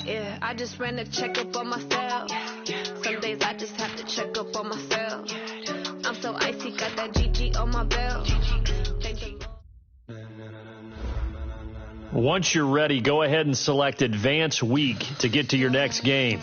Yeah, I just ran a checkup on myself. Some days I just have to check up on myself. I'm so icy, got that GG on my belt. Once you're ready, go ahead and select Advance Week to get to your next game.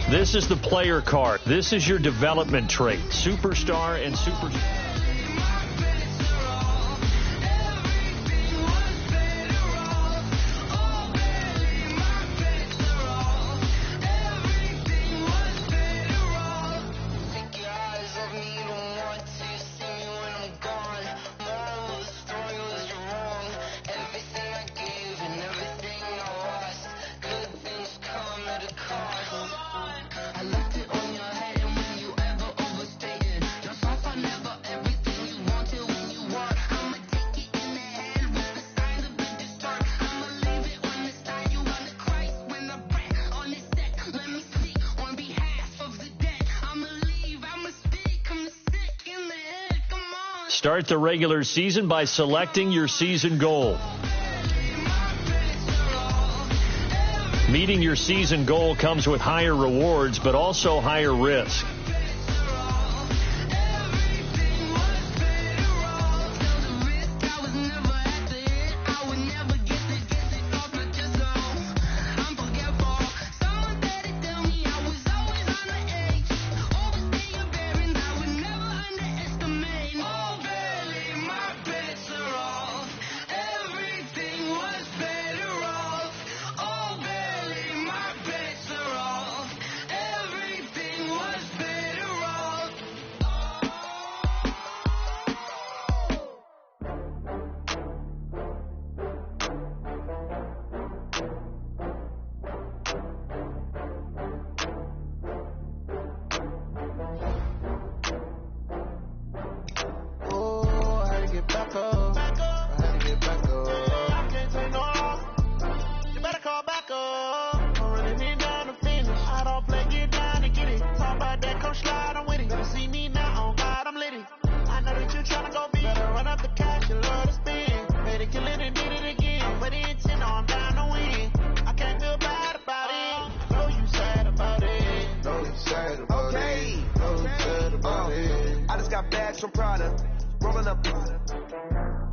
This is the player card. This is your development trait. Superstar and superstar. Start the regular season by selecting your season goal. Meeting your season goal comes with higher rewards, but also higher risk.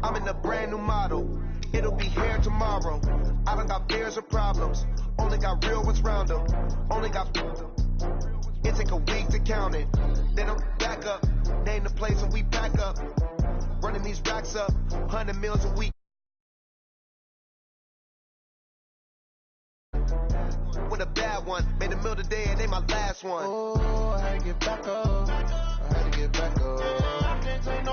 I'm in a brand new model. It'll be here tomorrow. I don't got fears or problems. Only got real ones round them. Only got. It take a week to count it. Then I'm back up. Name the place and we back up. Running these racks up. 100 meals a week. With a bad one. Made a meal today and they my last one. Oh, I had to get back up. I had to get back up. I can't say no.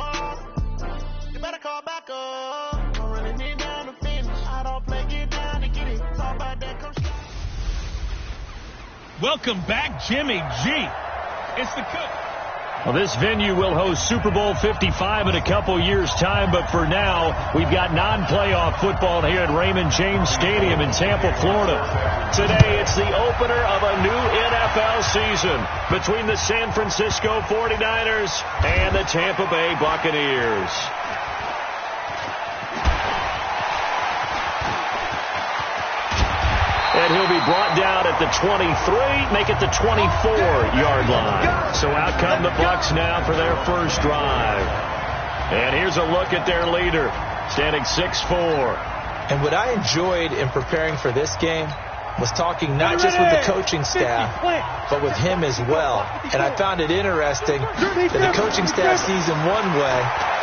You better call back up. I'm running it down to finish. I don't play, get down to get it. Talk about that, come straight. Welcome back, Jimmy G. It's the coach. Well, this venue will host Super Bowl 55 in a couple years' time, but for now, we've got non-playoff football here at Raymond James Stadium in Tampa, Florida. Today, it's the opener of a new NFL season between the San Francisco 49ers and the Tampa Bay Buccaneers. And he'll be brought down at the 23, make it the 24-yard line. So out come the Bucs now for their first drive. And here's a look at their leader, standing 6'4". And what I enjoyed in preparing for this game was talking not just with the coaching staff, but with him as well. And I found it interesting that the coaching staff sees him one way,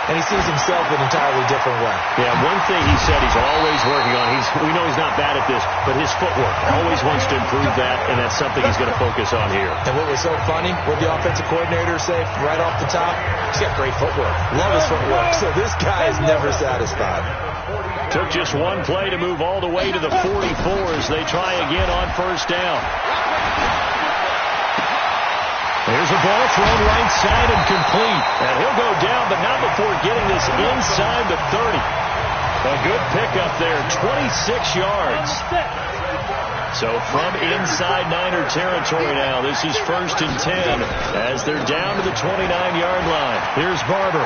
and he sees himself an entirely different way. Yeah, one thing he said he's always working on, we know he's not bad at this, but his footwork, always wants to improve that, and that's something he's going to focus on here. And what was so funny, what the offensive coordinator say right off the top, he's got great footwork. Love his footwork. So this guy is never satisfied. Took just one play to move all the way to the 44 as they try again on first down. There's a ball thrown right side and complete. And he'll go down, but not before getting this inside the 30. A good pickup there, 26 yards. So from inside Niner territory now, this is 1st and 10 as they're down to the 29-yard line. Here's Barber.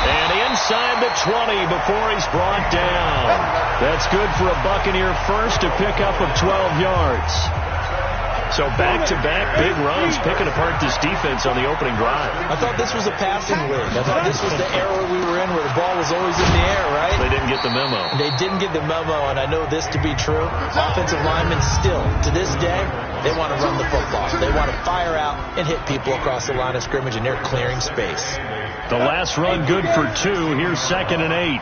And inside the 20 before he's brought down. That's good for a Buccaneer first, a pickup of 12 yards. So back-to-back big runs picking apart this defense on the opening drive. I thought this was a passing league. I thought this was the era we were in where the ball was always in the air, right? They didn't get the memo. They didn't get the memo, and I know this to be true. Offensive linemen still, to this day, they want to run the football. They want to fire out and hit people across the line of scrimmage, and they're clearing space. The last run good for 2. Here's 2nd and 8.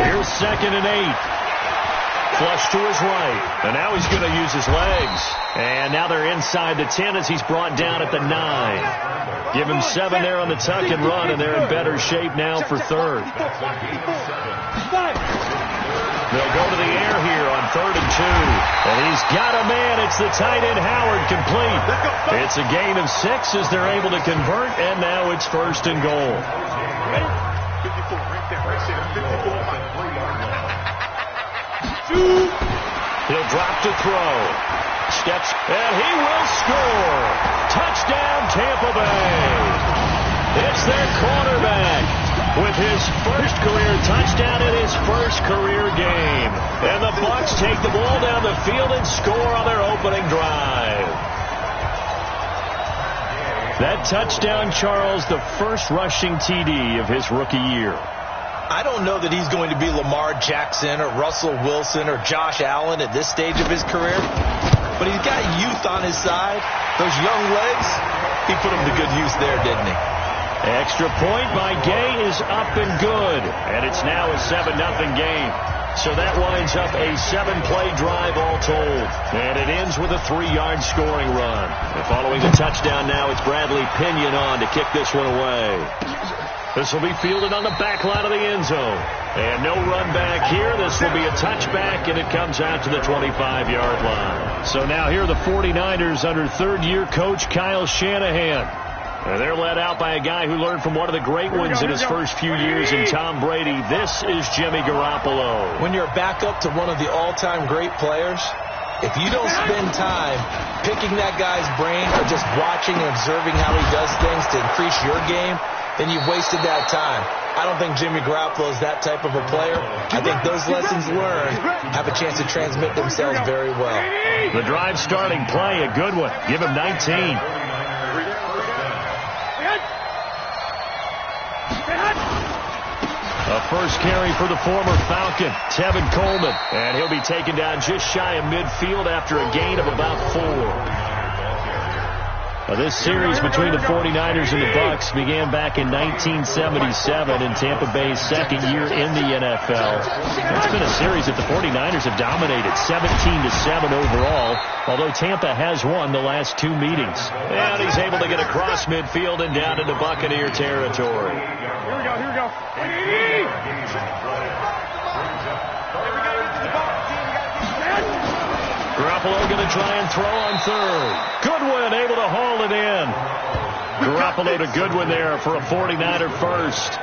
Here's 2nd and 8. Flush to his right. And now he's going to use his legs. And now they're inside the 10 as he's brought down at the 9. Give him 7 there on the tuck and run, and they're in better shape now for 3rd. They'll go to the air here on 3rd and 2. And he's got a man. It's the tight end Howard complete. It's a gain of 6 as they're able to convert, and now it's 1st and goal. He'll drop to throw. Steps, and he will score. Touchdown, Tampa Bay. It's their quarterback with his first career touchdown in his first career game. And the Bucs take the ball down the field and score on their opening drive. That touchdown, Charles, the first rushing TD of his rookie year. I don't know that he's going to be Lamar Jackson or Russell Wilson or Josh Allen at this stage of his career, but he's got youth on his side. Those young legs, he put them to good use there, didn't he? Extra point by Gay is up and good, and it's now a 7-0 game. So that winds up a 7-play drive all told, and it ends with a 3-yard scoring run. And following the touchdown now, it's Bradley Pinion on to kick this one away. This will be fielded on the back line of the end zone. And no run back here. This will be a touchback, and it comes out to the 25-yard line. So now here are the 49ers under third-year coach Kyle Shanahan. And they're led out by a guy who learned from one of the great ones in his first few years in Tom Brady. This is Jimmy Garoppolo. When you're a backup to one of the all-time great players, if you don't spend time picking that guy's brain or just watching and observing how he does things to increase your game, then you've wasted that time. I don't think Jimmy Garoppolo is that type of a player. I think those lessons learned have a chance to transmit themselves very well. The drive starting play, a good one. Give him 19. A first carry for the former Falcon, Tevin Coleman. And he'll be taken down just shy of midfield after a gain of about 4. This series between the 49ers and the Bucs began back in 1977 in Tampa Bay's second year in the NFL. It's been a series that the 49ers have dominated, 17-7 overall, although Tampa has won the last 2 meetings. And he's able to get across midfield and down into Buccaneer territory. Here we go. Garoppolo going to try and throw on third. Goodwin able to haul it in. Garoppolo to Goodwin there for a 49er first.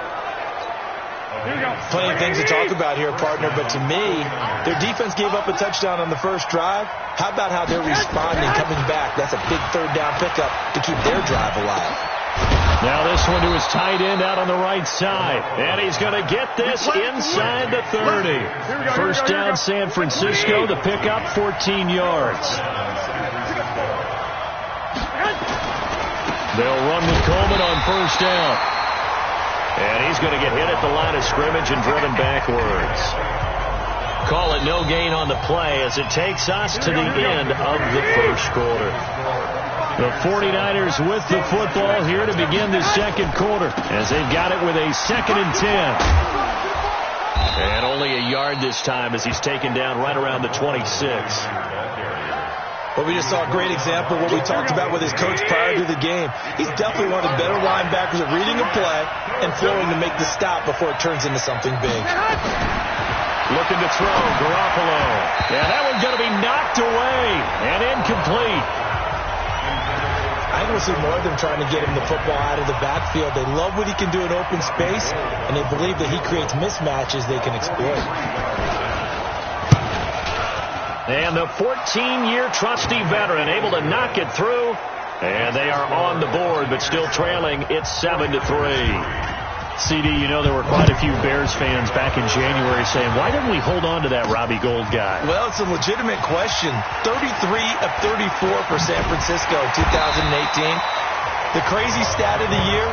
Plenty of things to talk about here, partner, but to me, their defense gave up a touchdown on the first drive. How about how they're responding, coming back? That's a big third down pickup to keep their drive alive. Now this one to his tight end out on the right side. And he's going to get this inside the 30. First down San Francisco. The pickup 14 yards. They'll run with Coleman on first down. And he's going to get hit at the line of scrimmage and driven backwards. Call it no gain on the play as it takes us to the end of the first quarter. The 49ers with the football here to begin the second quarter as they've got it with a 2nd and 10. And only a yard this time as he's taken down right around the 26. Well, we just saw a great example of what we talked about with his coach prior to the game. He's definitely one of the better linebackers at reading a play and flowing to make the stop before it turns into something big. Looking to throw, Garoppolo. Yeah, that one's going to be knocked away and incomplete. I think we'll see more of them trying to get him the football out of the backfield. They love what he can do in open space, and they believe that he creates mismatches they can exploit. And the 14-year trusty veteran able to knock it through. And they are on the board, but still trailing. It's 7-3. CD, you know there were quite a few Bears fans back in January saying, why didn't we hold on to that Robbie Gould guy? Well, it's a legitimate question. 33 of 34 for San Francisco 2018. The crazy stat of the year,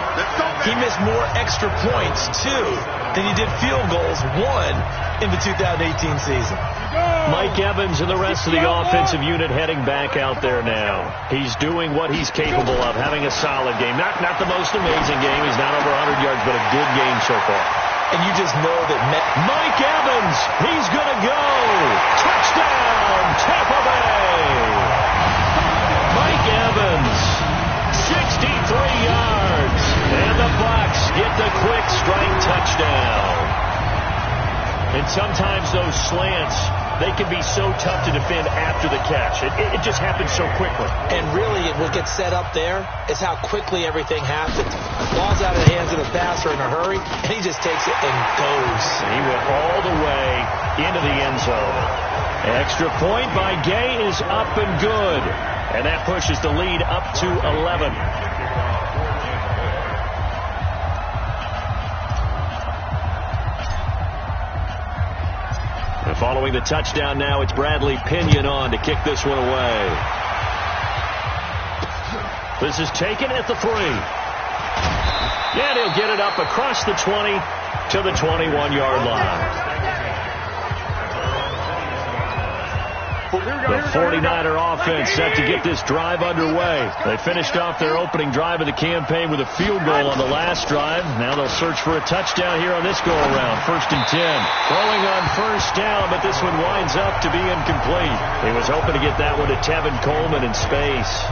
he missed more extra points, 2, than he did field goals, 1, in the 2018 season. Mike Evans and the rest of the offensive unit heading back out there now. He's doing what he's capable of, having a solid game. Not the most amazing game. He's not over 100 yards, but a good game so far. And you just know that Mike Evans, he's going to go. Touchdown, Tampa Bay. Mike Evans, 63 yards. And the Bucs get the quick strike touchdown. And sometimes those slants, they can be so tough to defend after the catch. It just happens so quickly. And really, what gets set up there is how quickly everything happens. Ball's out of the hands of the passer in a hurry, and he just takes it and goes. He went all the way into the end zone. Extra point by Gay is up and good. And that pushes the lead up to 11. And following the touchdown now, it's Bradley Pinion on to kick this one away. This is taken at the 3. And he'll get it up across the 20 to the 21-yard line. The 49er offense set to get this drive underway. They finished off their opening drive of the campaign with a field goal on the last drive. Now they'll search for a touchdown here on this go-around. 1st and 10. Throwing on 1st down, but this one winds up to be incomplete. He was hoping to get that one to Tevin Coleman in space.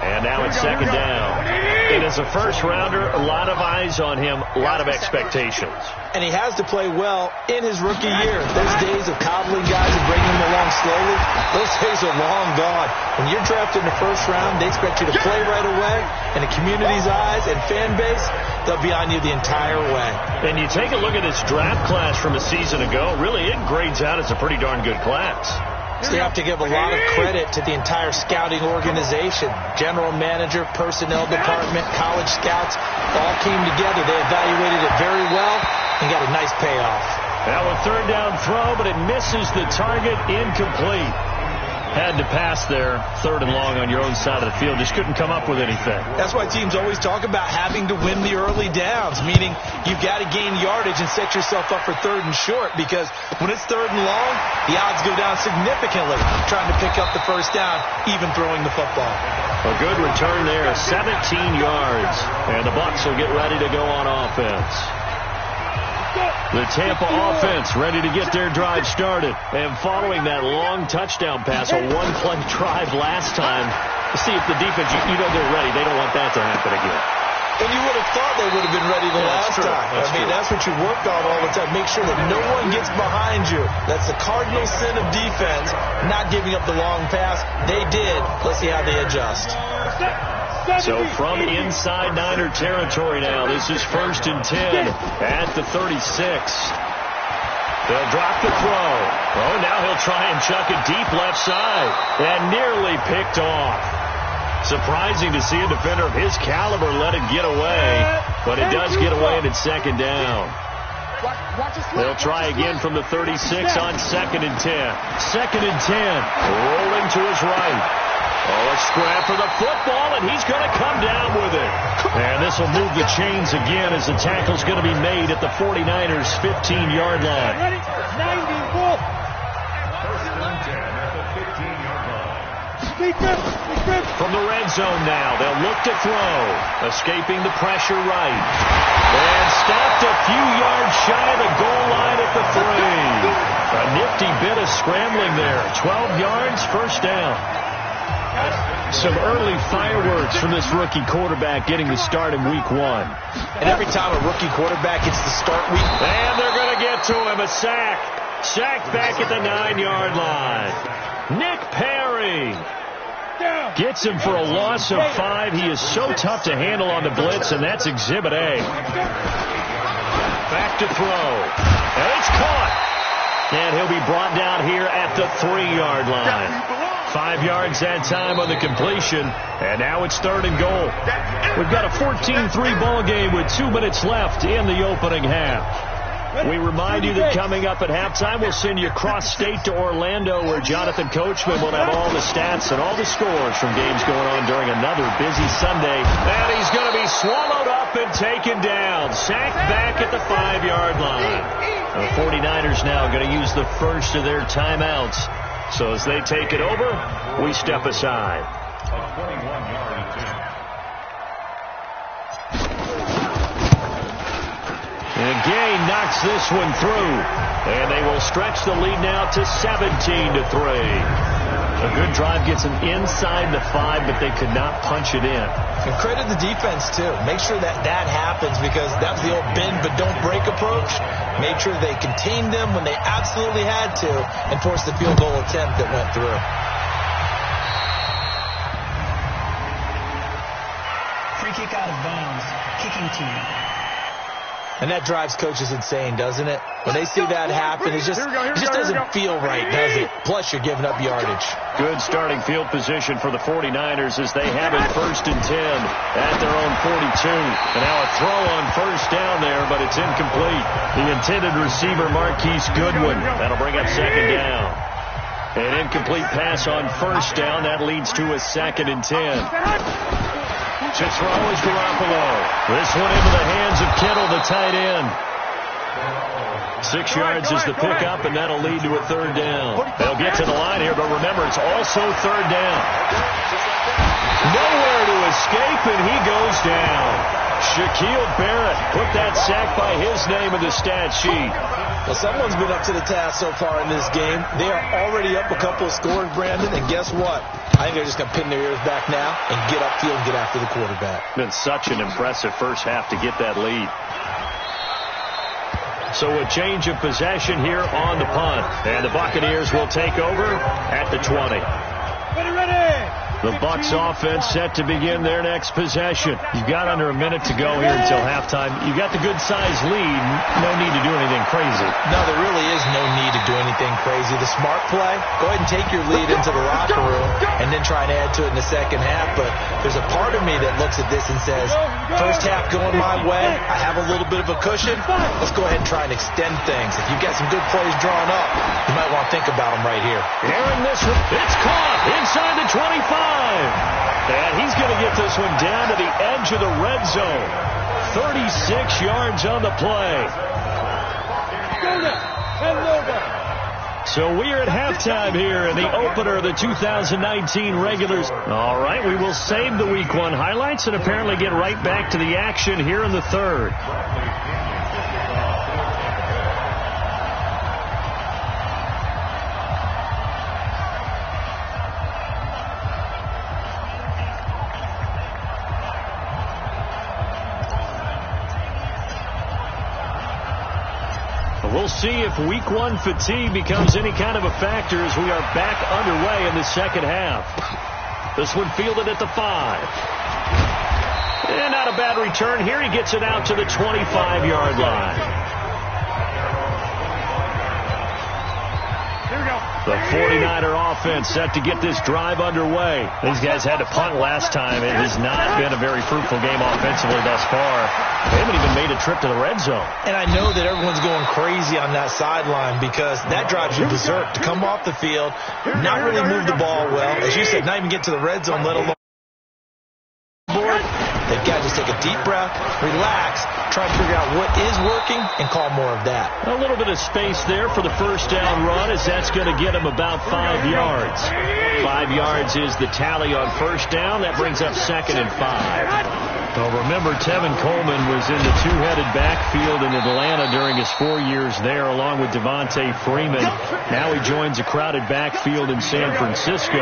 And now it's 2nd down. And as a first-rounder, a lot of eyes on him, a lot of expectations. And he has to play well in his rookie year. Those days of coddling guys and bringing them along slowly, those days are long gone. When you're drafted in the 1st round, they expect you to play right away. And the community's eyes and fan base, they'll be on you the entire way. And you take a look at his draft class from a season ago, really it grades out as a pretty darn good class. So you have to give a lot of credit to the entire scouting organization. General manager, personnel department, college scouts, all came together. They evaluated it very well and got a nice payoff. Now a 3rd down throw, but it misses the target, incomplete. Had to pass there, 3rd and long on your own side of the field. Just couldn't come up with anything. That's why teams always talk about having to win the early downs, meaning you've got to gain yardage and set yourself up for 3rd and short, because when it's 3rd and long, the odds go down significantly trying to pick up the 1st down, even throwing the football. A good return there, 17 yards. And the Bucs will get ready to go on offense. The Tampa offense ready to get their drive started. And following that long touchdown pass, a one-play drive last time, to see if the defense, you know they're ready. They don't want that to happen again. And you would have thought they would have been ready the last time. That's what you worked on all the time. Make sure that no one gets behind you. That's the cardinal sin of defense, not giving up the long pass. They did. Let's see how they adjust. So from inside Niner territory now, this is 1st and 10 at the 36. They'll drop the throw. Oh, now he'll try and chuck it deep left side. And nearly picked off. Surprising to see a defender of his caliber let it get away. But it does get away and it's 2nd down. They'll try again from the 36 on 2nd and 10. 2nd and 10. Rolling to his right. Oh, a scrap for the football, and he's going to come down with it. And this will move the chains again as the tackle's going to be made at the 49ers' 15-yard line. From the red zone now, they'll look to throw. Escaping the pressure right. And stopped a few yards shy of the goal line at the 3. A nifty bit of scrambling there. 12 yards, 1st down. Some early fireworks from this rookie quarterback getting the start in week 1. And every time a rookie quarterback gets the start week. And they're going to get to him. A sack. Sacked back at the 9-yard line. Nick Perry gets him for a loss of 5. He is so tough to handle on the blitz, and that's Exhibit A. Back to throw. And it's caught. And he'll be brought down here at the 3-yard line. 5 yards that time on the completion, and now it's 3rd and goal. We've got a 14-3 ball game with 2 minutes left in the opening half. We remind you that coming up at halftime, we'll send you cross-state to Orlando, where Jonathan Coachman will have all the stats and all the scores from games going on during another busy Sunday. And he's going to be swallowed up and taken down. Sacked back at the 5-yard line. The 49ers now going to use the first of their timeouts. So as they take it over, we step aside. And Gay knocks this one through. And they will stretch the lead now to 17-3. A good drive gets them inside the 5, but they could not punch it in. And credit the defense, too. Make sure that happens, because that was the old bend but don't break approach. Made sure they contained them when they absolutely had to and forced the field goal attempt that went through. Free kick out of bounds. Kicking team. And that drives coaches insane, doesn't it? When they see that happen, it just doesn't feel right, does it? Plus, you're giving up yardage. Good starting field position for the 49ers as they have it 1st and 10 at their own 42. And now a throw on 1st down there, but it's incomplete. The intended receiver, Marquise Goodwin. That'll bring up 2nd down. An incomplete pass on 1st down. That leads to a 2nd and 10. To throw is Garoppolo. This one into the hands of Kittle, the tight end. 6 yards is the pickup, and that'll lead to a 3rd down. They'll get to the line here, but remember, it's also 3rd down. Nowhere to escape, and he goes down. Shaquille Barrett put that sack by his name in the stat sheet. Well, someone's been up to the task so far in this game. They are already up a couple of scores, Brandon, and guess what? I think they're just going to pin their ears back now and get upfield and get after the quarterback. Been such an impressive first half to get that lead. So a change of possession here on the punt. And the Buccaneers will take over at the 20. The Bucs offense set to begin their next possession. You've got under a minute to go here until halftime. You've got the good-sized lead. No need to do anything crazy. No, there really is no need to do anything crazy. The smart play, go ahead and take your lead into the locker room and then try and add to it in the second half. But there's a part of me that looks at this and says, first half going my way, I have a little bit of a cushion. Let's go ahead and try and extend things. If you've got some good plays drawn up, you might want to think about them right here. Aaron, this one, it's caught inside the 25. And he's going to get this one down to the edge of the red zone. 36 yards on the play. So we are at halftime here in the opener of the 2019 regulars. All right, we will save the Week 1 highlights and apparently get right back to the action here in the 3rd. We'll see if Week 1 fatigue becomes any kind of a factor as we are back underway in the second half. This one fielded at the 5. And not a bad return here. He gets it out to the 25-yard line. The 49er offense set to get this drive underway. These guys had to punt last time. It has not been a very fruitful game offensively thus far. They haven't even made a trip to the red zone. And I know that everyone's going crazy on that sideline because that drives you berserk to come off the field, not really move the ball well. As you said, not even get to the red zone, let alone board. They've got to just take a deep breath, relax, try to figure out what is working, and call more of that. A little bit of space there for the first down run as that's going to get him about 5 yards. 5 yards is the tally on first down. That brings up 2nd and 5. Well, remember, Tevin Coleman was in the two-headed backfield in Atlanta during his 4 years there, along with Devontae Freeman. Now he joins a crowded backfield in San Francisco.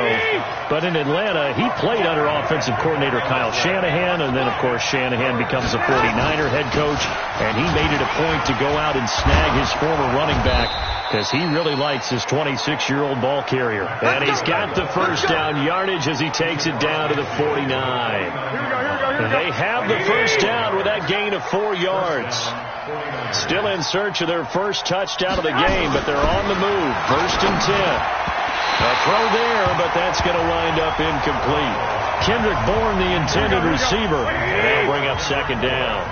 But in Atlanta, he played under offensive coordinator Kyle Shanahan, and then, of course, Shanahan becomes a 49er head coach, and he made it a point to go out and snag his former running back because he really likes his 26-year-old ball carrier. And he's got the first down yardage as he takes it down to the 49. And they have the first down with that gain of 4 yards. Still in search of their first touchdown of the game, but they're on the move. 1st and 10. A throw there, but that's going to wind up incomplete. Kendrick Bourne, the intended receiver. And they'll bring up 2nd down.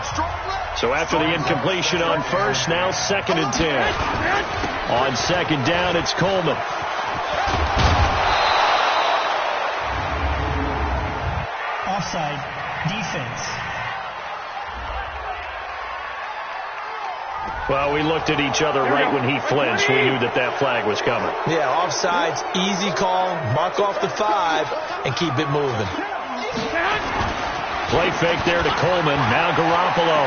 So after the incompletion on 1st, now 2nd and 10. On 2nd down, it's Coleman. Offside. Defense. Well, we looked at each other right when he flinched. We knew that that flag was coming. Yeah, offsides, easy call, mark off the 5, and keep it moving. Play fake there to Coleman. Now Garoppolo.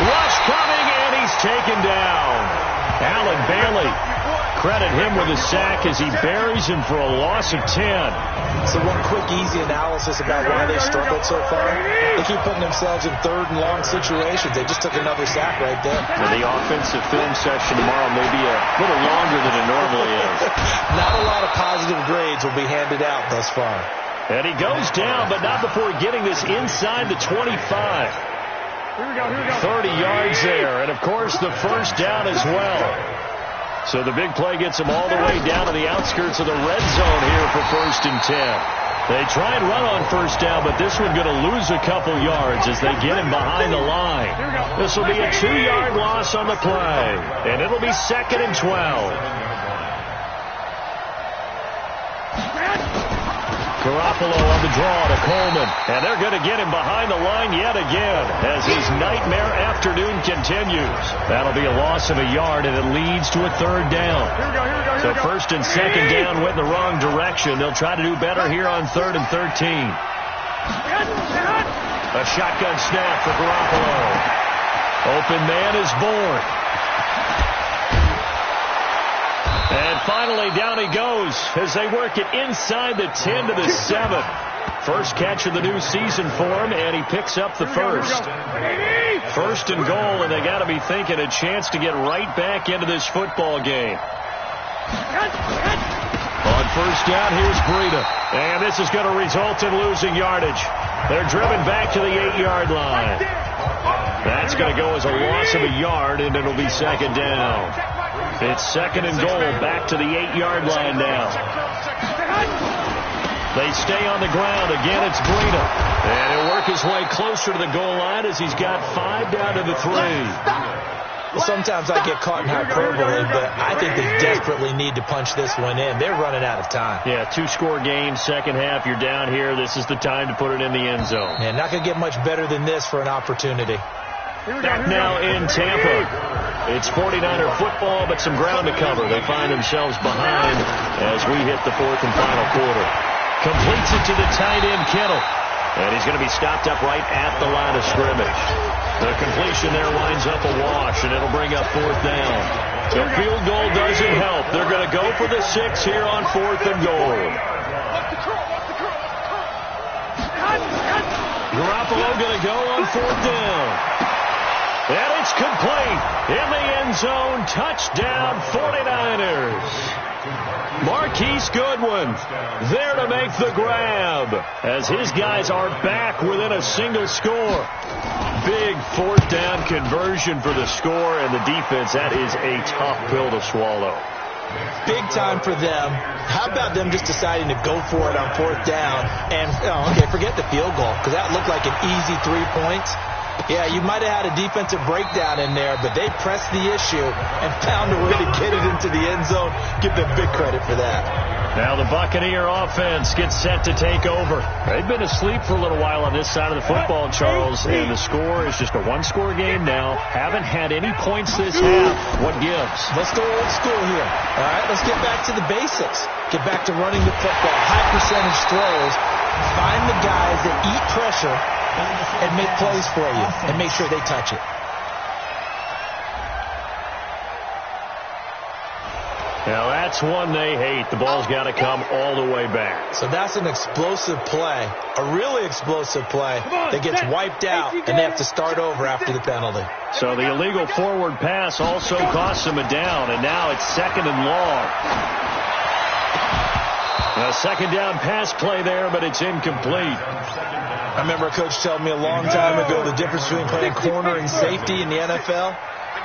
Rush coming, and he's taken down. Allen Bailey, credit him with a sack as he buries him for a loss of 10. So one quick, easy analysis about why they struggled so far. They keep putting themselves in 3rd and long situations. They just took another sack right there. And the offensive film session tomorrow may be a little longer than it normally is. Not a lot of positive grades will be handed out thus far. And he goes down, but not before getting this inside the 25. 30 yards there, and of course the first down as well. So the big play gets him all the way down to the outskirts of the red zone here for 1st and 10. They try and run on 1st down, but this one going to lose a couple yards as they get him behind the line. This will be a 2-yard loss on the play, and it'll be 2nd and 12. Garoppolo on the draw to Coleman, and they're going to get him behind the line yet again as his nightmare afternoon continues. That'll be a loss of a yard, and it leads to a 3rd down. So 1st and 2nd down went in the wrong direction. They'll try to do better here on 3rd and 13. A shotgun snap for Garoppolo. Open man is Bourne. And finally, down he goes as they work it inside the 10 to the 7. First catch of the new season for him, and he picks up the first. 1st and goal, and they got to be thinking a chance to get right back into this football game. On 1st down, here's Breida. And this is going to result in losing yardage. They're driven back to the 8-yard line. That's going to go as a loss of a yard, and it'll be 2nd down. It's 2nd and goal, back to the 8-yard line now. They stay on the ground. Again, it's Breida. And he'll work his way closer to the goal line as he's got 5 down to the 3. Well, sometimes I get caught in hyperbole, but I think they desperately need to punch this one in. They're running out of time. Yeah, 2-score game, second half. You're down here. This is the time to put it in the end zone. Yeah, not going to get much better than this for an opportunity. Back now in Tampa. It's 49er football, but some ground to cover. They find themselves behind as we hit the 4th and final quarter. Completes it to the tight end, Kittle. And he's going to be stopped up right at the line of scrimmage. The completion there winds up a wash, and it'll bring up 4th down. The field goal doesn't help. They're going to go for the 6 here on 4th and goal. Garoppolo going to go on 4th down. And it's complete in the end zone. Touchdown, 49ers. Marquise Goodwin there to make the grab as his guys are back within a single score. Big 4th down conversion for the score, and the defense, that is a tough pill to swallow. Big time for them. How about them just deciding to go for it on 4th down? And, okay, forget the field goal, because that looked like an easy 3 points. Yeah, you might have had a defensive breakdown in there, but they pressed the issue and found a way to get it into the end zone. Give them big credit for that. Now the Buccaneer offense gets set to take over. They've been asleep for a little while on this side of the football, Charles, and the score is just a 1-score game now. Haven't had any points this half. What gives? Let's go old school here. All right, let's get back to the basics. Get back to running the football, high percentage throws, find the guys that eat pressure, and make plays for you and make sure they touch it. Now that's one they hate. The ball's got to come all the way back. So that's an explosive play, a really explosive play that gets wiped out, and they have to start over after the penalty. So the illegal forward pass also costs them a down, and now it's 2nd and long. A 2nd down pass play there, but it's incomplete. I remember a coach telling me a long time ago the difference between playing corner and safety in the NFL.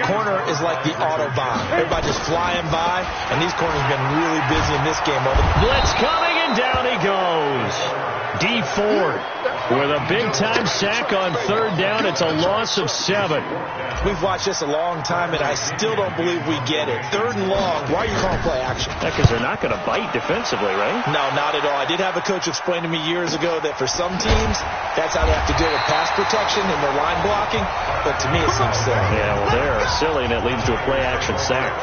Corner is like the Autobahn. Everybody just flying by, and these corners have been really busy in this game. Blitz coming, and down he goes. D Ford with a big-time sack on 3rd down. It's a loss of 7. We've watched this a long time, and I still don't believe we get it. 3rd and long, why are you calling play action? Because they're not going to bite defensively, right? No, not at all. I did have a coach explain to me years ago that for some teams, that's how they have to deal with pass protection and their line blocking, but to me it seems silly. Yeah, well, they're silly, and it leads to a play-action sack.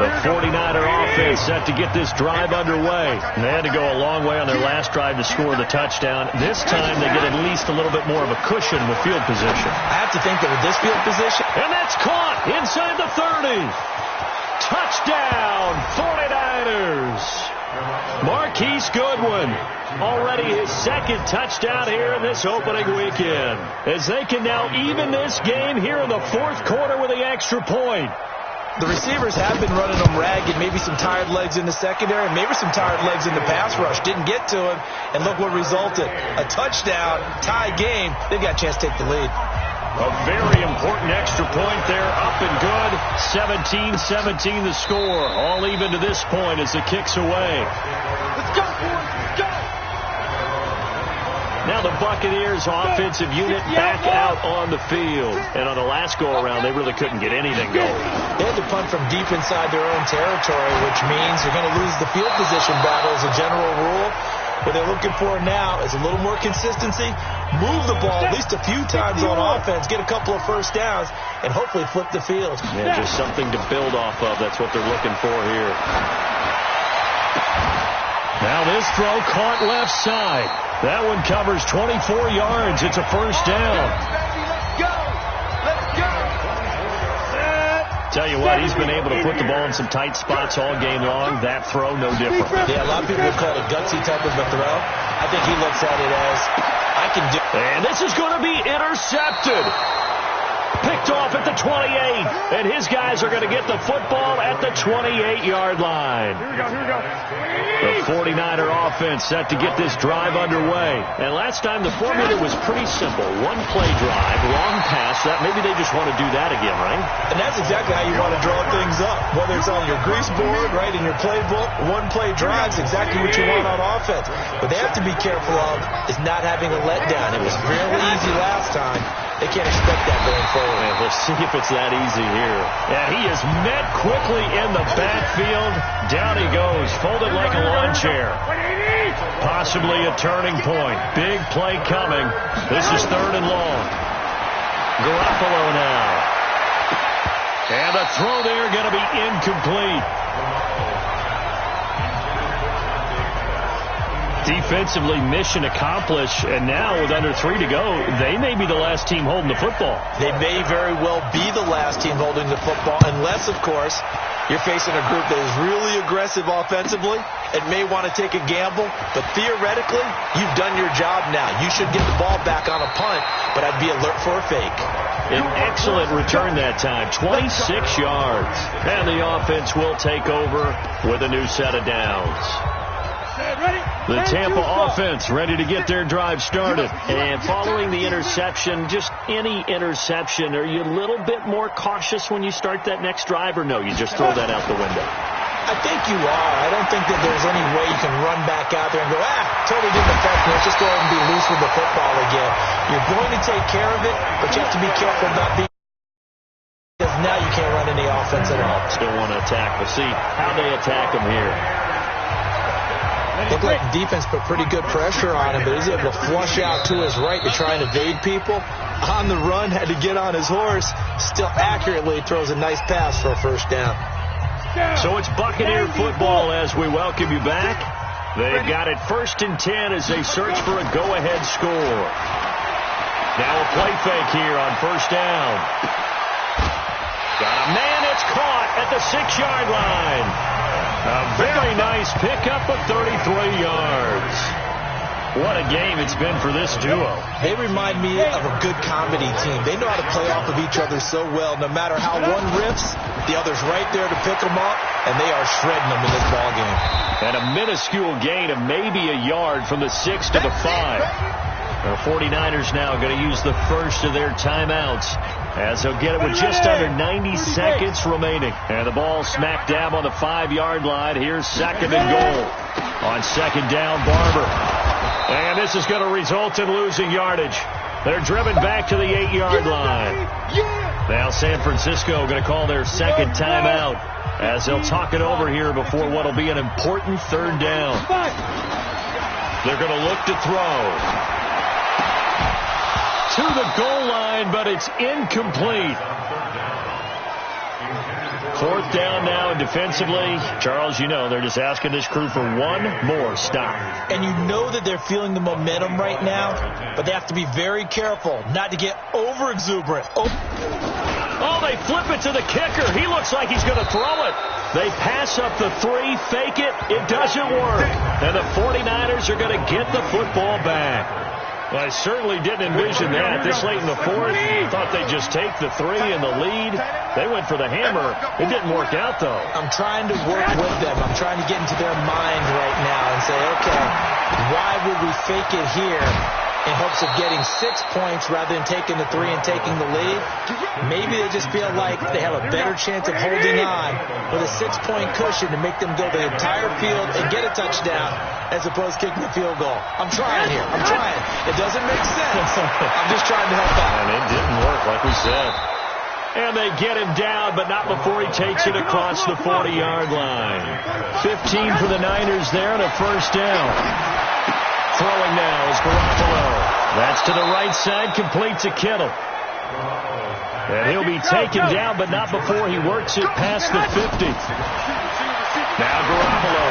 The 49er offense set to get this drive underway. And they had to go a long way on their last drive to score the touchdown. This time they get at least a little bit more of a cushion with field position. I have to think that with this field position. And that's caught inside the 30. Touchdown, 49ers. Marquise Goodwin, already his 2nd touchdown here in this opening weekend, as they can now even this game here in the 4th quarter with the extra point. The receivers have been running them ragged, maybe some tired legs in the secondary, maybe some tired legs in the pass rush. Didn't get to him, and look what resulted. A touchdown, tie game. They've got a chance to take the lead. A very important extra point there, up and good. 17-17 the score. All even to this point as the kick's away. Let's go, boys. Let's go. Now the Buccaneers offensive unit back out on the field. And on the last go-around, they really couldn't get anything going. They had to punt from deep inside their own territory, which means they're going to lose the field position battle as a general rule. What they're looking for now is a little more consistency, move the ball at least a few times on offense, get a couple of first downs, and hopefully flip the field. Yeah, just something to build off of. That's what they're looking for here. Now this throw caught left side. That one covers 24 yards. It's a first down. Let's go. Let's go. Tell you what, he's been able to put the ball in some tight spots all game long. That throw, no different. Yeah, a lot of people would call it a gutsy type of a throw. I think he looks at it as, I can do it. And this is going to be intercepted. Picked off at the 28. And his guys are going to get the football at the 28-yard line. Here we go. The 49er offense set to get this drive underway. And last time the formula was pretty simple. One play drive, wrong pass. That maybe they just want to do that again, right? And that's exactly how you want to draw things up. Whether it's on your grease board, right, in your playbook, one play drive's exactly what you want on offense. What they have to be careful of is not having a letdown. It was fairly easy last time. They can't expect that going forward. And we'll see if it's that easy here. And he is met quickly in the backfield. Down he goes, folded like a lawn chair. Possibly a turning point. Big play coming. This is 3rd and long. Garoppolo now. And the throw there going to be incomplete. Defensively, mission accomplished, and now with under 3 to go, they may be the last team holding the football. They may very well be the last team holding the football, unless, of course, you're facing a group that is really aggressive offensively and may want to take a gamble. But theoretically, you've done your job now. You should get the ball back on a punt, but I'd be alert for a fake. An excellent return that time, 26 yards. And the offense will take over with a new set of downs. The Tampa offense ready to get their drive started. And following the interception, just any interception, are you a little bit more cautious when you start that next drive, or no, you just throw that out the window? I think you are. I don't think that there's any way you can run back out there and go, totally didn't affect me. Let's just go ahead and be loose with the football again. You're going to take care of it, but you have to be careful not being, because now you can't run any offense at all. Still want to attack. We'll see how they attack them here. Looked like the defense put pretty good pressure on him, but he's able to flush out to his right to try and evade people. On the run, had to get on his horse. Still accurately throws a nice pass for a first down. So it's Buccaneer football as we welcome you back. They've got it 1st and 10 as they search for a go-ahead score. Now a play fake here on 1st down. Got a man, it's caught at the 6-yard line. A very nice pickup of 33 yards. What a game it's been for this duo. They remind me of a good comedy team. They know how to play off of each other so well. No matter how one riffs, the other's right there to pick them up, and they are shredding them in this ballgame. And a minuscule gain of maybe a yard from the 6 to the 5. The 49ers now going to use the first of their timeouts as they'll get it with just under 90 seconds remaining. And the ball smack dab on the 5-yard line. Here's 2nd and goal. On 2nd down, Barber. And this is going to result in losing yardage. They're driven back to the 8-yard line. Now San Francisco going to call their 2nd timeout as they'll talk it over here before what will be an important 3rd down. They're going to look to throw to the goal line, but it's incomplete. 4th down now, and defensively, Charles, you know, they're just asking this crew for one more stop. And you know that they're feeling the momentum right now, but they have to be very careful not to get over-exuberant. Oh, they flip it to the kicker. He looks like he's going to throw it. They pass up the 3, fake it. It doesn't work. And the 49ers are going to get the football back. Well, I certainly didn't envision that. This late in the 4th, thought they'd just take the 3 and the lead. They went for the hammer. It didn't work out, though. I'm trying to work with them. I'm trying to get into their mind right now and say, okay, why would we fake it here in hopes of getting 6 points rather than taking the 3 and taking the lead? Maybe they just feel like they have a better chance of holding on with a 6-point cushion to make them go the entire field and get a touchdown as opposed to kicking the field goal. I'm trying here. I'm trying. It doesn't make sense. I'm just trying to help out. And it didn't work, like we said. And they get him down, but not before he takes it across the 40-yard line. 15 for the Niners there and a 1st down. Throwing now is Garoppolo. That's to the right side, complete to Kittle. And he'll be taken down, but not before he works it past the 50. Now Garoppolo.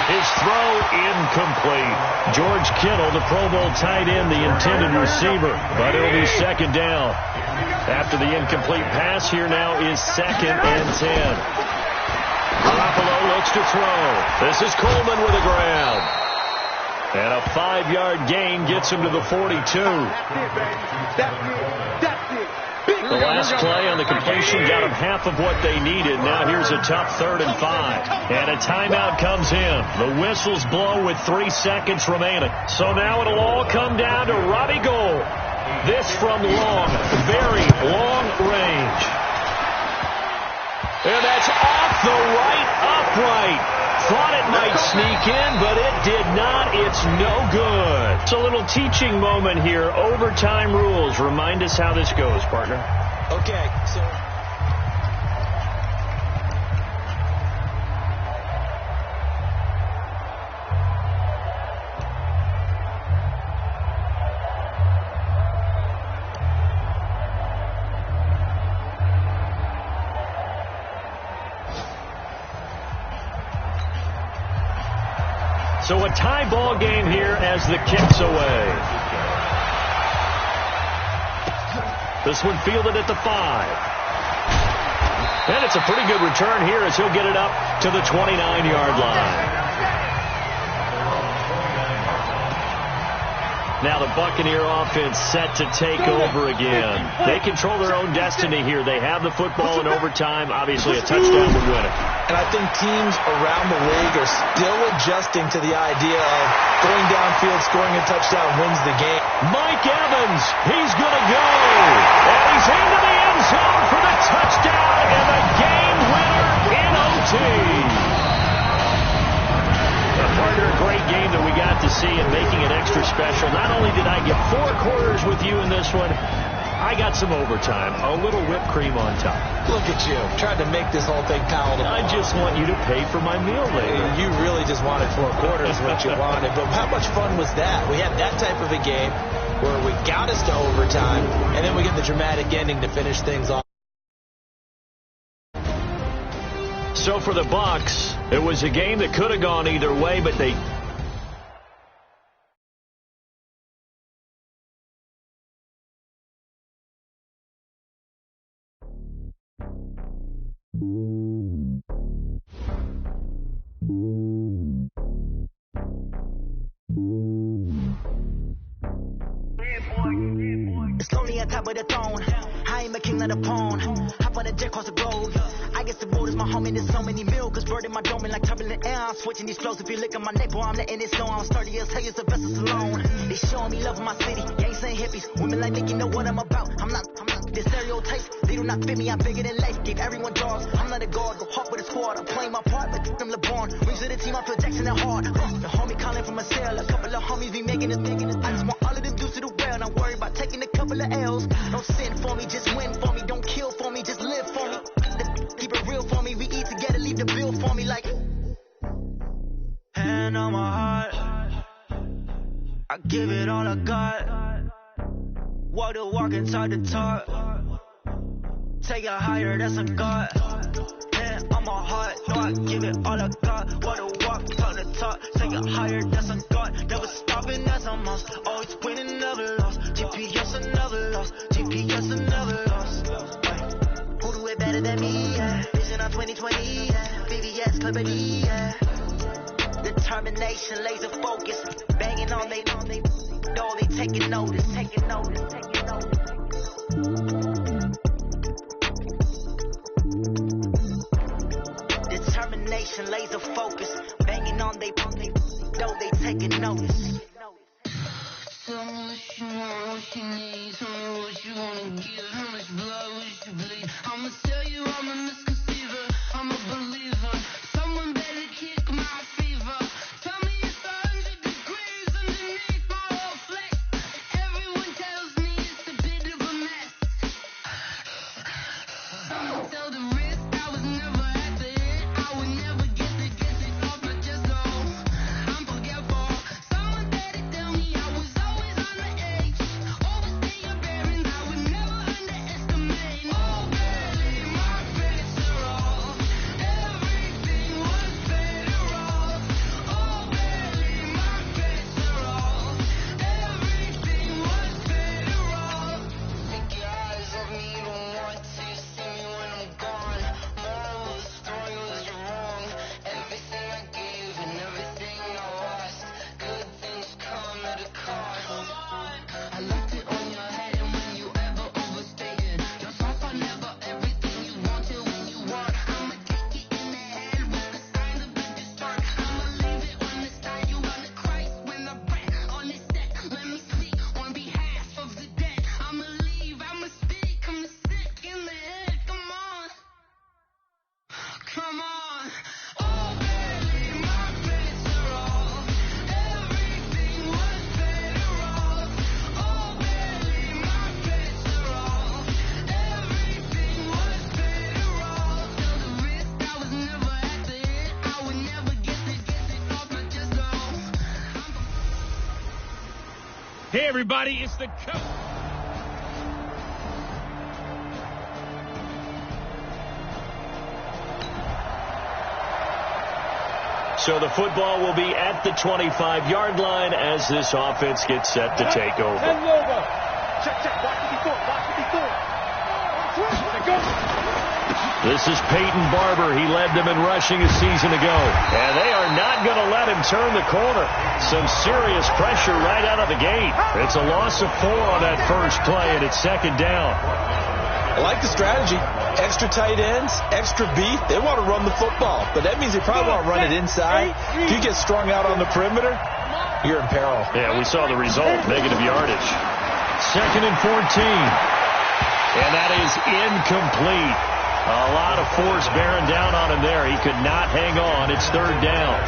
His throw incomplete. George Kittle, the Pro Bowl tight end, the intended receiver. But it'll be 2nd down. After the incomplete pass, here now is 2nd and 10. Garoppolo looks to throw. This is Coleman with a grab. And a 5-yard gain gets him to the 42. The last play on the completion got them half of what they needed. Now here's a tough 3rd and 5. And a timeout comes in. The whistles blow with 3 seconds remaining. So now it'll all come down to Robbie Gould. This from long, very long range. And that's off the right upright. Thought it might sneak in, but it did not. It's no good. It's a little teaching moment here. Overtime rules. Remind us how this goes, partner. Okay, so So a tie ball game here as the kick's away. This one fielded at the 5. And it's a pretty good return here as he'll get it up to the 29-yard line. Now the Buccaneer offense set to take over again. They control their own destiny here. They have the football in overtime. Obviously, a touchdown would win it. And I think teams around the league are still adjusting to the idea of going downfield, scoring a touchdown wins the game. Mike Evans, he's going to go. And he's into the end zone for the touchdown and the game winner in OT. Partner, a great game that we got to see and making it extra special. Not only did I get 4 quarters with you in this one, I got some overtime, a little whipped cream on top. Look at you, trying to make this whole thing palatable. I just want you to pay for my meal later. You really just wanted 4 quarters what you wanted, but how much fun was that? We had that type of a game where we got us to overtime, and then we get the dramatic ending to finish things off. So for the Bucs, It was a game that could have gone either way, but they... It's lonely on top of the throne. I ain't a king of the pawn. Hop on a jet across the globe. I guess the road is my home and there's so many milk. Bird in my dome and like turbulent air. I'm switching these flows. If you look at my neck, boy, I'm letting it slow. I'm sturdy as hell, it's the vessels alone. They showing me love in my city. Gangs and hippies. Women like Nick, you know what I'm about. I'm not the stereotypes. They do not fit me. I'm bigger than life. Gave everyone jaws. I'm not a guard. Go hard with a squad. I'm playing my part, but I'm LeBron. Rings to the team. I feel Jackson and hard. The homie calling from a cell. A couple of homies be making it. I just want all of them dudes to the well. Don't worry about taking a couple of L's. Don't sin for me, just win for me. Don't kill for me, just live for me. Keep it real for me. We eat together, leave the bill for me like. Hand on my heart, I give it all I got. Walk the walk and talk the talk. Take it higher, that's a God. Hand on my heart, no, I give it all I got. Walk the walk, talk the talk. Take it higher, that's a God. Never stopping, that's a must. Always winning, never lost. GPS, I never lost. GPS, I never lost. Who do it better than me? Yeah. Vision on 2020. Yeah. VVS, Clippity. Yeah. Determination, laser focus. Banging on they know they taking notice. Taking notice. Taking notice. Determination, laser focus. Banging on they know they taking notice. Tell me what you want, what you need. Tell me what you wanna give. How much blood would you bleed? I'ma tell you I'm a misconceiver. I'm a believer. Someone better kick my fever. Tell me it's 100 degrees underneath my whole flesh. Everyone tells me it's a bit of a mess. Someone tell the risk I was never at the end. I would never get it off my chest. No, I'm forgetful. Someone better tell me I was always on the edge. Overstay your bearings, I would never underestimate. Oh baby, my bets are off. Everything was better off. Oh baby, my bets are off. Everything was better off. Take your eyes off me, you don't want to see me when I'm gone. Moral of the story was you're wrong. Everything I gave and everything I lost. Good things come at a cost. I left it on your head and when you ever overstated. Your thoughts are never everything you wanted when you want. I'ma take it in the head with the signs of the start. I'ma leave it on the side. You on the Christ when the breath on the set. Let me speak on behalf of the dead. I'ma leave, I'ma speak. I'm sick in the head. Come on. Come on. Oh baby, my bets are off. Everything was better off. Oh baby, my bets are off. Everything was better off. Till the risk I was never at the end. I would never get it off my chest. No. Hey, everybody, it's the coach. So the football will be at the 25-yard line as this offense gets set to take over. This is Peyton Barber. He led them in rushing a season ago. And they are not going to let him turn the corner. Some serious pressure right out of the gate. It's a loss of 4 on that first play, and it's second down. I like the strategy. Extra tight ends, extra beef. They want to run the football, but that means they probably want to run it inside. If you get strung out on the perimeter, you're in peril. Yeah, we saw the result, negative yardage. Second and 14. And that is incomplete. A lot of force bearing down on him there. He could not hang on. It's third down.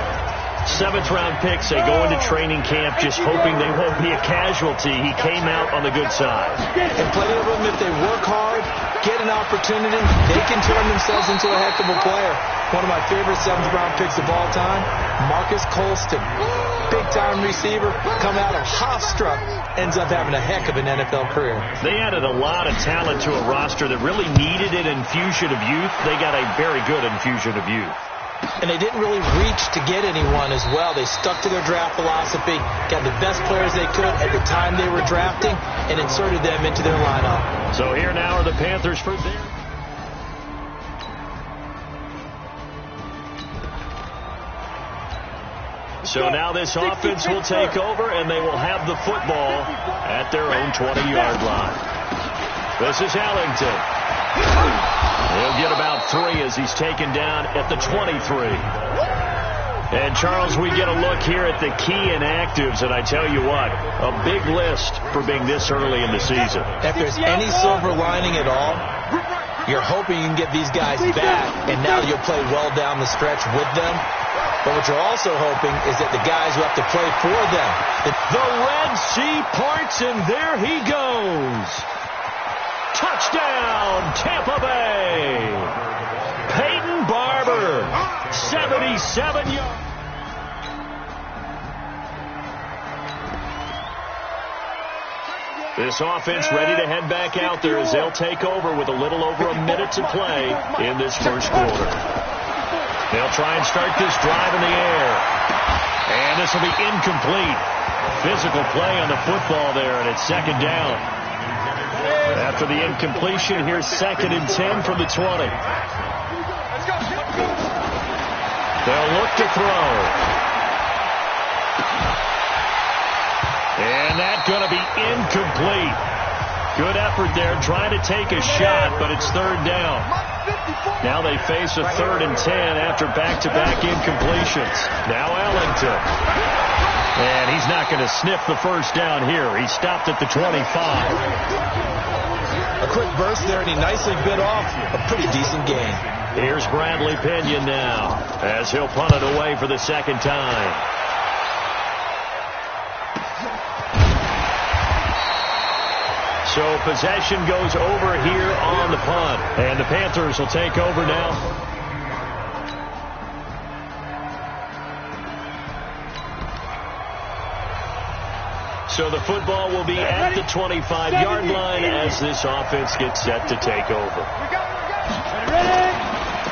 7th-round picks. They go into training camp just hoping they won't be a casualty. He came out on the good side. And plenty of them, if they work hard, get an opportunity, they can turn themselves into a heck of a player. One of my favorite 7th-round picks of all time, Marcus Colston. Big-time receiver, come out of Hofstra, ends up having a heck of an NFL career. They added a lot of talent to a roster that really needed an infusion of youth. They got a very good infusion of youth. and they didn't really reach to get anyone as well. They stuck to their draft philosophy, got the best players they could at the time they were drafting, and inserted them into their lineup. So here now are the Panthers for their... So now this offense will take over, and they will have the football at their own 20-yard line. This is Ellington. He'll get about 3 as he's taken down at the 23. And, Charles, we get a look here at the key inactives, and I tell you what, a big list for being this early in the season. If there's any silver lining at all, you're hoping you can get these guys back, and now you'll play well down the stretch with them. But what you're also hoping is that the guys who have to play for them. The Red Sea parts, and there he goes. Touchdown, Tampa Bay. Peyton Barber, 77 yards. This offense ready to head back out there as they'll take over with a little over a minute to play in this first quarter. They'll try and start this drive in the air. And this will be incomplete. Physical play on the football there, and it's second down. After the incompletion, here's 2nd and 10 from the 20. They'll look to throw. And that's going to be incomplete. Good effort there, trying to take a shot, but it's 3rd down. Now they face a 3rd and 10 after back-to-back incompletions. Now Ellington. And he's not going to sniff the first down here. He stopped at the 25. A quick burst there, and he nicely bit off a pretty decent gain. Here's Bradley Pinion now as he'll punt it away for the second time. So possession goes over here on the punt. And the Panthers will take over now. So the football will be at the 25-yard line as this offense gets set to take over.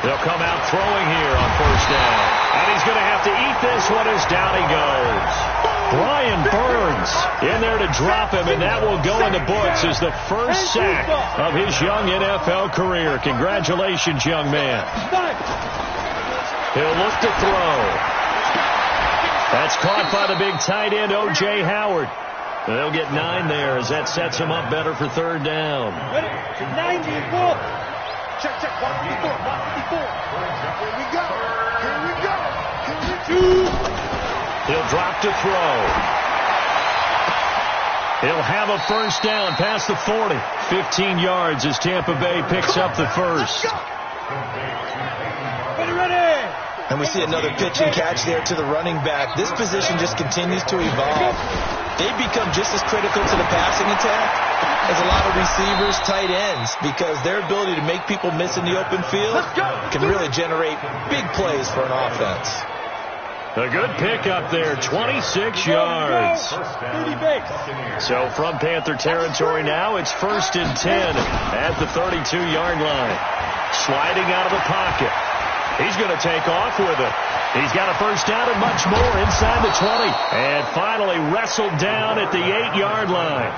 They'll come out throwing here on first down. And he's going to have to eat this one as down he goes. Brian Burns in there to drop him, and that will go in the books as the first sack of his young NFL career. Congratulations, young man. He'll look to throw. That's caught by the big tight end, O.J. Howard. They'll get 9 there as that sets him up better for 3rd down. Check, 154. Here we go. He'll drop to throw. He'll have a first down past the 40. 15 yards as Tampa Bay picks up the first. And we see another pitch and catch there to the running back. This position just continues to evolve. They become just as critical to the passing attack as a lot of receivers, tight ends, because their ability to make people miss in the open field can really generate big plays for an offense. A good pick up there, 26 yards. So from Panther territory now, it's 1st and 10 at the 32-yard line. Sliding out of the pocket. He's going to take off with it. He's got a first down and much more inside the 20. And finally wrestled down at the 8-yard line.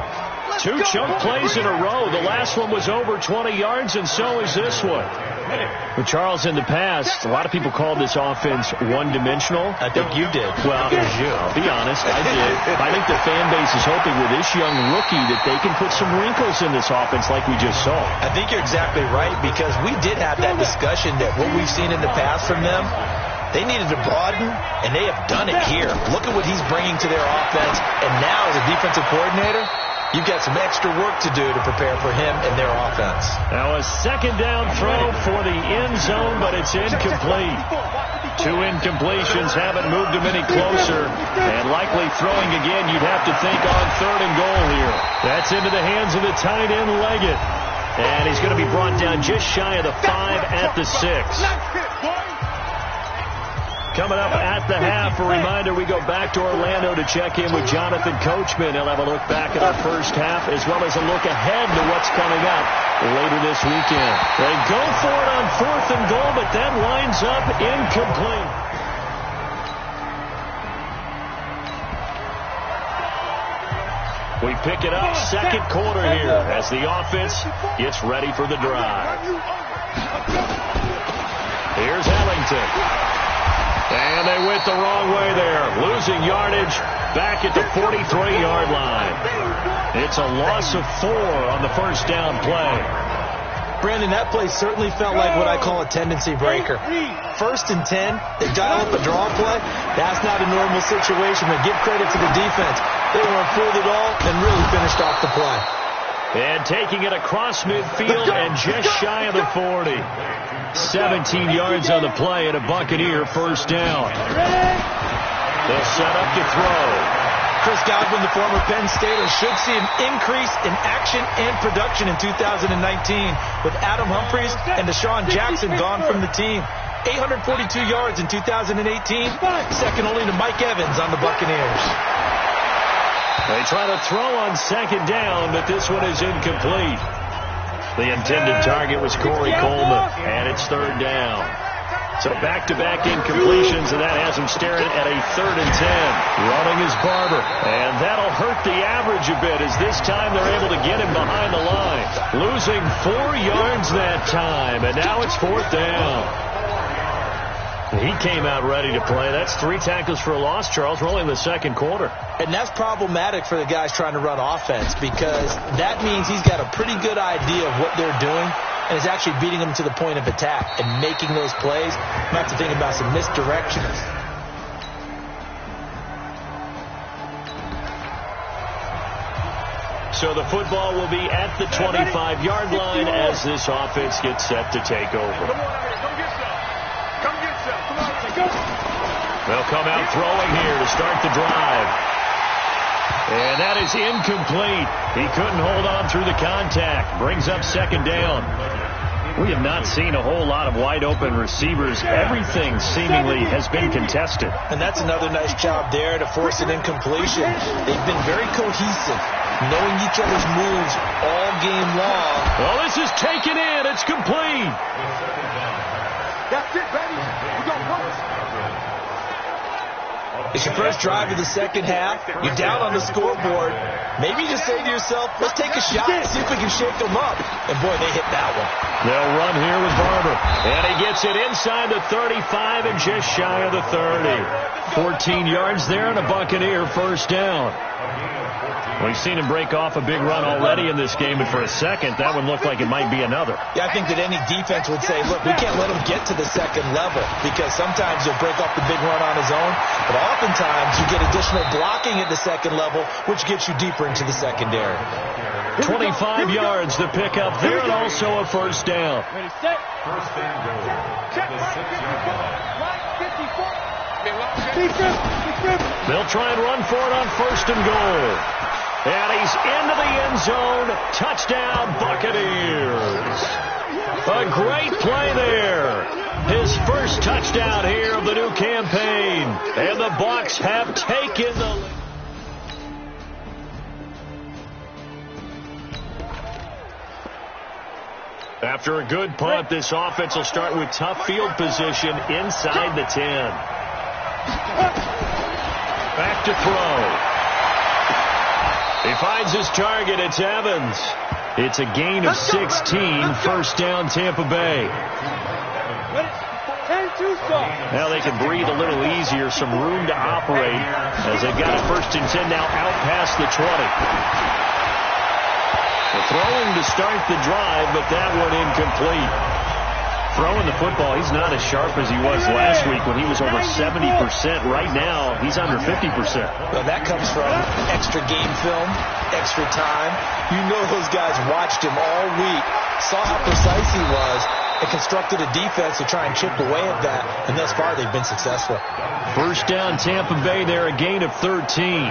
2 chunk plays in a row. The last one was over 20 yards, and so is this one. Well, Charles, in the past, a lot of people called this offense one-dimensional. I think you did. Well, I'll be honest, I did. I think the fan base is hoping with this young rookie that they can put some wrinkles in this offense like we just saw. I think you're exactly right, because we did have that discussion that what we've seen in the past from them, they needed to broaden, and they have done it here. Look at what he's bringing to their offense, and now as a defensive coordinator, you've got some extra work to do to prepare for him and their offense. Now a second down throw for the end zone, but it's incomplete. 2 incompletions haven't moved him any closer. And likely throwing again, you'd have to think on 3rd and goal here. That's into the hands of the tight end, Leggett. And he's going to be brought down just shy of the 5 at the 6. Coming up at the half, a reminder, we go back to Orlando to check in with Jonathan Coachman. He'll have a look back at our first half as well as a look ahead to what's coming up later this weekend. They go for it on 4th and goal, but that winds up incomplete. We pick it up second quarter here as the offense gets ready for the drive. Here's Ellington. And they went the wrong way there, losing yardage back at the 43-yard line. It's a loss of 4 on the first down play. Brandon, that play certainly felt like what I call a tendency breaker. 1st and 10, they dial up a draw play. That's not a normal situation, but give credit to the defense. They weren't fooled at all and really finished off the play. And taking it across midfield and just shy of the 40. 17 yards on the play and a Buccaneer first down. They'll set up to throw. Chris Godwin, the former Penn Stater, should see an increase in action and production in 2019 with Adam Humphries and Deshaun Jackson gone from the team. 842 yards in 2018, second only to Mike Evans on the Buccaneers. They try to throw on second down, but this one is incomplete. The intended target was Corey Coleman, and it's third down. So back-to-back incompletions, and that has him staring at a 3rd and 10. Running is Barber, and that'll hurt the average a bit as this time they're able to get him behind the line. Losing 4 yards that time, and now it's 4th down. He came out ready to play. That's 3 tackles for a loss, Charles. We're only in the second quarter. And that's problematic for the guys trying to run offense because that means he's got a pretty good idea of what they're doing and is actually beating them to the point of attack and making those plays. You have to think about some misdirections. So the football will be at the 25-yard line as this offense gets set to take over. They'll come out throwing here to start the drive. And that is incomplete. He couldn't hold on through the contact. Brings up second down. We have not seen a whole lot of wide-open receivers. Everything seemingly has been contested. And that's another nice job there to force an incompletion. They've been very cohesive, knowing each other's moves all game long. Well, this is taken in. It's complete. That's it, baby. We're going to run. It's your first drive of the second half. You're down on the scoreboard. Maybe you just say to yourself, let's take a shot and see if we can shake them up. And, boy, they hit that one. They'll run here with Barber. And he gets it inside the 35 and just shy of the 30. 14 yards there and a Buccaneer first down. We've seen him break off a big run already in this game, and for a second, that one looked like it might be another. Yeah, I think that any defense would say, look, we can't let him get to the second level because sometimes he'll break off the big run on his own, but oftentimes you get additional blocking at the second level, which gets you deeper into the secondary. 25 yards to pick up there and also a first down. Ready, set. First down goal. They'll try and run for it on first and goal. And he's into the end zone. Touchdown, Buccaneers. A great play there. His first touchdown here of the new campaign. And the Bucs have taken the lead. After a good punt, this offense will start with tough field position inside the 10. Back to throw. He finds his target. It's Evans. It's a gain of 16. First down, Tampa Bay. Now they can breathe a little easier. Some room to operate as they've got a first and 10 now out past the 20. They're throwing to start the drive, but that one incomplete. Throwing the football, he's not as sharp as he was last week when he was over 70%. Right now, he's under 50%. Well, that comes from extra game film, extra time. You know those guys watched him all week, saw how precise he was, and constructed a defense to try and chip away at that, and thus far they've been successful. First down, Tampa Bay there, a gain of 13.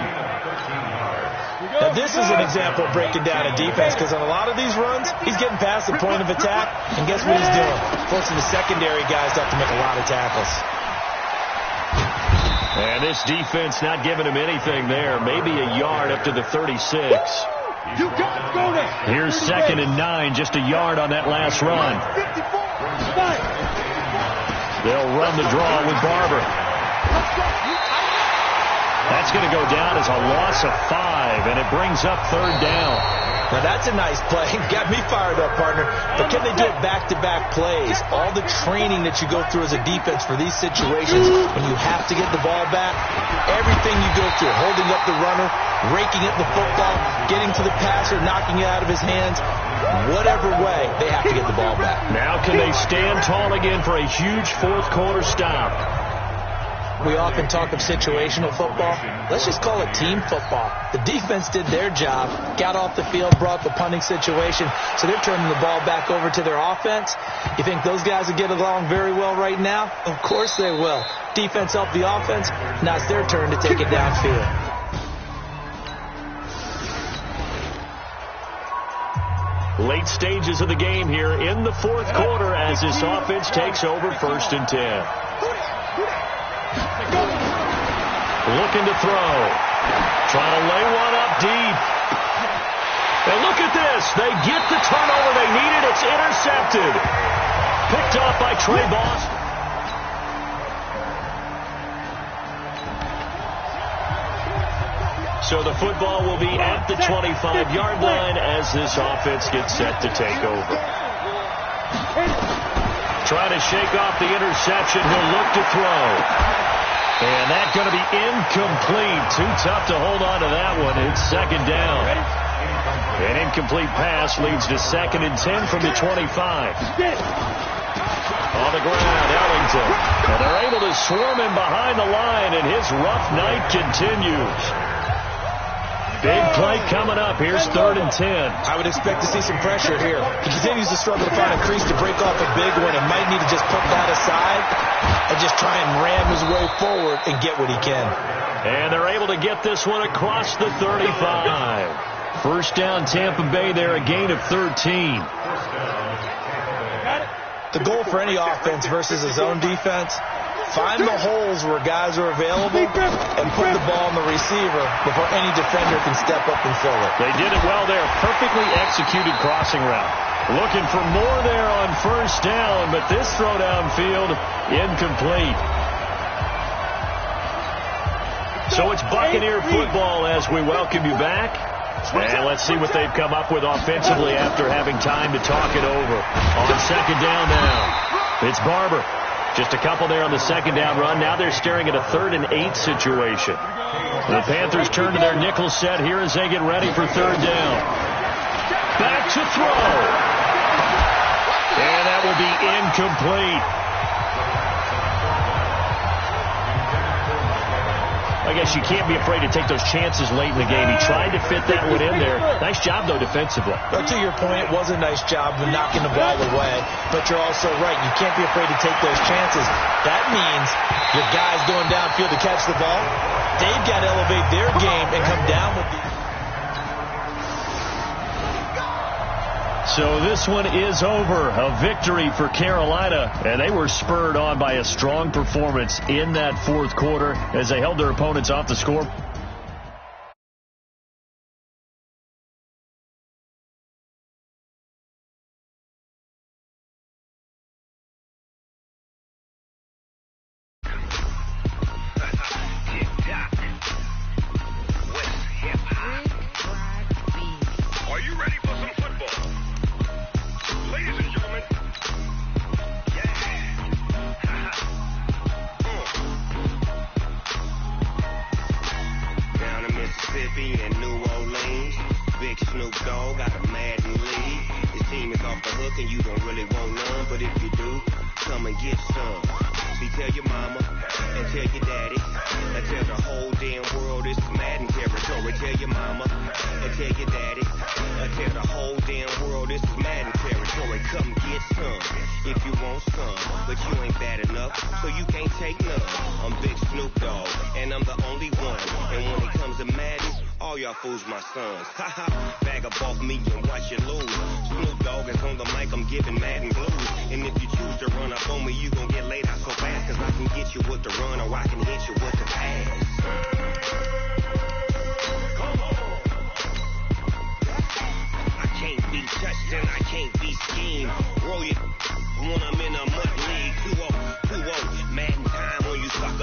Now, this is an example of breaking down a defense because on a lot of these runs, he's getting past the point of attack, and guess what he's doing? Forcing the secondary guys to have to make a lot of tackles. And this defense not giving him anything there. Maybe a yard up to the 36. You got to go there. Here's 2nd and 9, just a yard on that last run. run the draw with Barber. That's going to go down as a loss of 5, and it brings up 3rd down. Now, that's a nice play. Got me fired up, partner. But can they do it back-to-back plays? All the training that you go through as a defense for these situations, when you have to get the ball back, everything you go through, holding up the runner, raking up the football, getting to the passer, knocking it out of his hands, whatever way, they have to get the ball back. Now can they stand tall again for a huge fourth-quarter stop? We often talk of situational football. Let's just call it team football. The defense did their job, got off the field, brought the punting situation, so they're turning the ball back over to their offense. You think those guys will get along very well right now? Of course they will. Defense helped the offense. Now it's their turn to take it downfield. Late stages of the game here in the fourth quarter as this offense takes over 1st and 10. Looking to throw. Trying to lay one up deep. And look at this. They get the turnover they needed. It's intercepted. Picked off by Trey Boston. So the football will be at the 25-yard line as this offense gets set to take over. Trying to shake off the interception. He'll look to throw. And that's going to be incomplete. Too tough to hold on to that one. It's 2nd down. An incomplete pass leads to 2nd and 10 from the 25. On the ground, Ellington. And they're able to swarm him behind the line, and his rough night continues. Big play coming up. Here's 3rd and 10. I would expect to see some pressure here. He continues to struggle to find a crease to break off a big one and might need to just put that aside and just try and ram his way forward and get what he can. And they're able to get this one across the 35. 1st down, Tampa Bay there, a gain of 13. The goal for any offense versus his own defense, find the holes where guys are available and put the ball on the receiver before any defender can step up and fill it. They did it well there. Perfectly executed crossing route. Looking for more there on 1st down, but this throw downfield incomplete. So it's Buccaneer football as we welcome you back. And let's see what they've come up with offensively after having time to talk it over. On 2nd down now, it's Barber. Just a couple there on the 2nd down run. Now they're staring at a 3rd and 8 situation. The Panthers turn to their nickel set here as they get ready for 3rd down. Back to throw. And that will be incomplete. I guess you can't be afraid to take those chances late in the game. He tried to fit that one in there. Nice job, though, defensively. Well, to your point, it was a nice job of knocking the ball away. But you're also right. You can't be afraid to take those chances. That means your guys going downfield to catch the ball, they've got to elevate their game and come down with the... So this one is over. A victory for Carolina, and they were spurred on by a strong performance in that fourth quarter as they held their opponents off the score.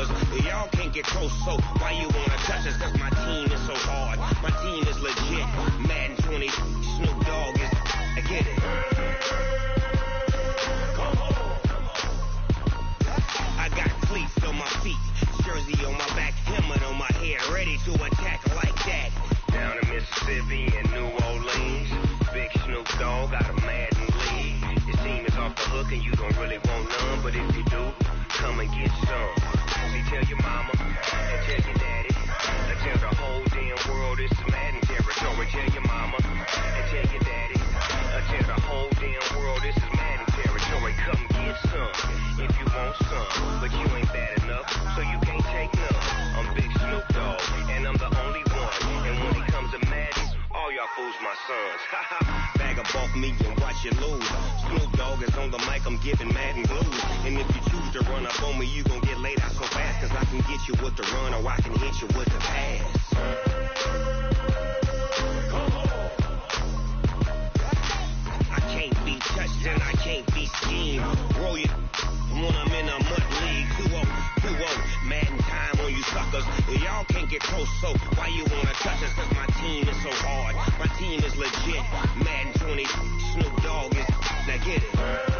suckers. Y'all can't get close, so why you wanna touch us? Cause my team is so hard. My team is legit. Madden 20, Snoop Dogg is, I get it. I got cleats on my feet, jersey on my back, helmet on my head, ready to attack like that. Down in Mississippi and New Orleans, big Snoop Dogg got a Madden league. Your team is off the hook and you don't really want none, but if you do, come and get some. See, tell your mama and tell your daddy, and tell the whole damn world it's Madden territory. Tell your mama and tell your daddy, and tell the whole damn world this is Madden territory. Come get some if you want some, but you ain't bad enough, so you can't take none. I'm Big Snoop Dogg, and I'm the only one. And when it comes to Madden, all y'all fools my sons. Bag up off me and watch you lose. Snoop Dogg is on the mic, I'm giving Madden blues. And if you choose to run up on me, you gon' get laid out so fast. Cause I can get you with the run or I can hit you with the pass. I can't be touched and I can't be schemed. Roll you when I'm in a mud league. 2-0, Madden time on you suckers. Y'all can't get close, so why you wanna touch us? Cause my team is so hard. My team is legit. Madden 20, Snoop Dogg is, now get it.